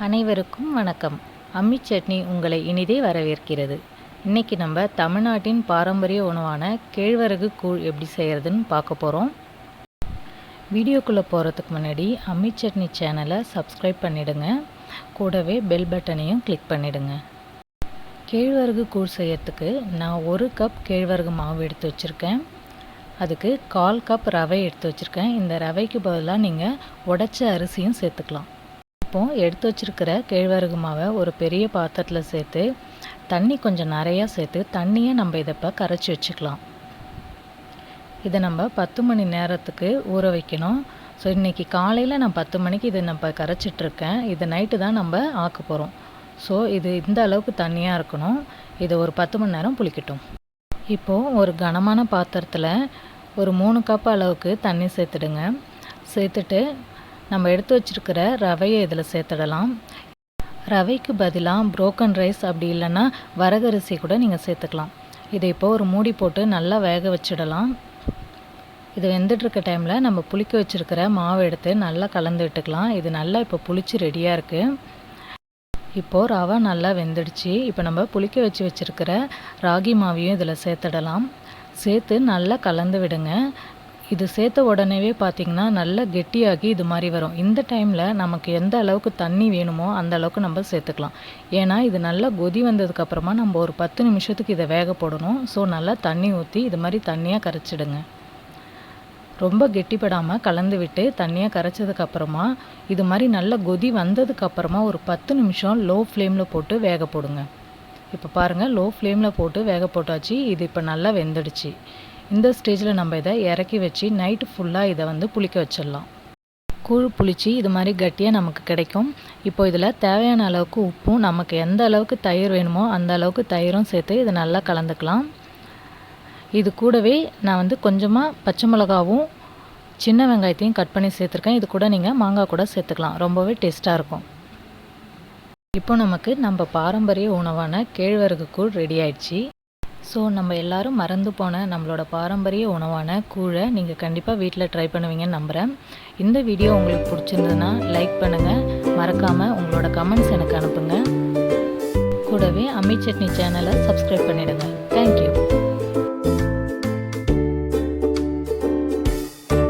அனைவருக்கும் வணக்கம். அம்மி சட்னி உங்களை இனிதே வரவேற்கிறது. இன்றைக்கி நம்ம தமிழ்நாட்டின் பாரம்பரிய உணவான கேழ்வரகு கூழ் எப்படி செய்கிறதுன்னு பார்க்க போகிறோம். வீடியோக்குள்ளே போகிறதுக்கு முன்னாடி அம்மி சட்னி சேனலை சப்ஸ்கிரைப் பண்ணிவிடுங்க. கூடவே பெல் பட்டனையும் கிளிக் பண்ணிவிடுங்க. கேழ்வரகு கூழ் செய்கிறதுக்கு நான் 1 கப் கேழ்வரகு மாவு எடுத்து வச்சுருக்கேன். அதுக்கு 1/4 கப் ரவை எடுத்து வச்சுருக்கேன். இந்த ரவைக்கு பதிலாக நீங்கள் உடைச்ச அரிசியும் சேர்த்துக்கலாம். இப்போது எடுத்து வச்சுருக்கிற கேழ்வரகு மாவை ஒரு பெரிய பாத்திரத்தில் சேர்த்து தண்ணி கொஞ்சம் நிறையா சேர்த்து தண்ணியை நம்ம இதை இப்போ கரைச்சி வச்சுக்கலாம். இதை நம்ம 10 மணி நேரத்துக்கு ஊற வைக்கணும். ஸோ இன்றைக்கி காலையில் நான் 10 மணிக்கு இதை நம்ம கரைச்சிட்ருக்கேன். இதை நைட்டு தான் நம்ம ஆக்க போகிறோம். ஸோ இது இந்த அளவுக்கு தண்ணியாக இருக்கணும். இதை ஒரு 10 மணி நேரம் புளிக்கட்டும். இப்போது ஒரு கனமான பாத்திரத்தில் ஒரு 3 கப் அளவுக்கு தண்ணி சேர்த்துடுங்க. சேர்த்துட்டு நம்ம எடுத்து வச்சுருக்கிற ரவையை இதில் சேர்த்துடலாம். ரவைக்கு பதிலாக புரோக்கன் ரைஸ் அப்படி இல்லைன்னா வரகரிசி கூட நீங்கள் சேர்த்துக்கலாம். இதை இப்போ ஒரு மூடி போட்டு நல்லா வேக வச்சிடலாம். இது வெந்துட்டுருக்க டைமில் நம்ம புளிக்க வச்சுருக்கிற மாவு எடுத்து நல்லா கலந்து விட்டுக்கலாம். இது நல்லா இப்போ புளிச்சு ரெடியாக இருக்குது. இப்போது ரவை நல்லா வெந்துடுச்சு. இப்போ நம்ம புளிக்க வச்சுருக்கிற ராகி மாவையும் இதில் சேர்த்துடலாம். சேர்த்து நல்லா கலந்து விடுங்க. இது சேர்த்த உடனேவே பார்த்திங்கன்னா நல்லா கெட்டியாகி இது மாதிரி வரும். இந்த டைமில் நமக்கு எந்த அளவுக்கு தண்ணி வேணுமோ அந்த அளவுக்கு நம்ம சேர்த்துக்கலாம். ஏன்னா இது நல்லா கொதி வந்ததுக்கப்புறமா நம்ம ஒரு 10 நிமிஷத்துக்கு இதை வேக போடணும். ஸோ நல்லா தண்ணி ஊற்றி இது மாதிரி தண்ணியாக கரைச்சிடுங்க. ரொம்ப கெட்டிப்படாமல் கலந்து விட்டு தண்ணியாக கரைச்சதுக்கப்புறமா இது மாதிரி நல்லா கொதி வந்ததுக்கப்புறமா ஒரு 10 நிமிஷம் லோ ஃப்ளேமில் போட்டு வேக போடுங்க. இப்போ பாருங்கள், லோ ஃப்ளேமில் போட்டு வேக போட்டாச்சு. இது இப்போ நல்லா வெந்துடுச்சு. இந்த ஸ்டேஜில் நம்ம இதை இறக்கி வச்சு நைட்டு ஃபுல்லாக இதை புளிக்க வச்சிடலாம். கூழ் புளிச்சு இது மாதிரி கட்டியாக நமக்கு கிடைக்கும். இப்போ இதில் தேவையான அளவுக்கு உப்பும் நமக்கு எந்த அளவுக்கு தயிர் வேணுமோ அந்த அளவுக்கு தயிரும் சேர்த்து இதை நல்லா கலந்துக்கலாம். இது கூடவே நான் கொஞ்சமாக பச்சை மிளகாவும் சின்ன வெங்காயத்தையும் கட் பண்ணி சேர்த்துருக்கேன். இது கூட நீங்கள் மாங்காய் கூட சேர்த்துக்கலாம். ரொம்பவே டேஸ்ட்டாக இருக்கும். இப்போ நமக்கு நம்ம பாரம்பரிய உணவான கேழ்வரகு கூழ் ரெடி ஆயிடுச்சு. ஸோ நம்ம எல்லோரும் மறந்து போன நம்மளோட பாரம்பரிய உணவான கூழை நீங்கள் கண்டிப்பாக வீட்டில் ட்ரை பண்ணுவீங்கன்னு நம்புகிறேன். இந்த வீடியோ உங்களுக்கு பிடிச்சிருந்ததுன்னா லைக் பண்ணுங்கள். மறக்காமல் உங்களோட கமெண்ட்ஸ் எனக்கு அனுப்புங்க. கூடவே அம்மி சட்னி சேனலை சப்ஸ்கிரைப் பண்ணிவிடுங்க. தேங்க்யூ.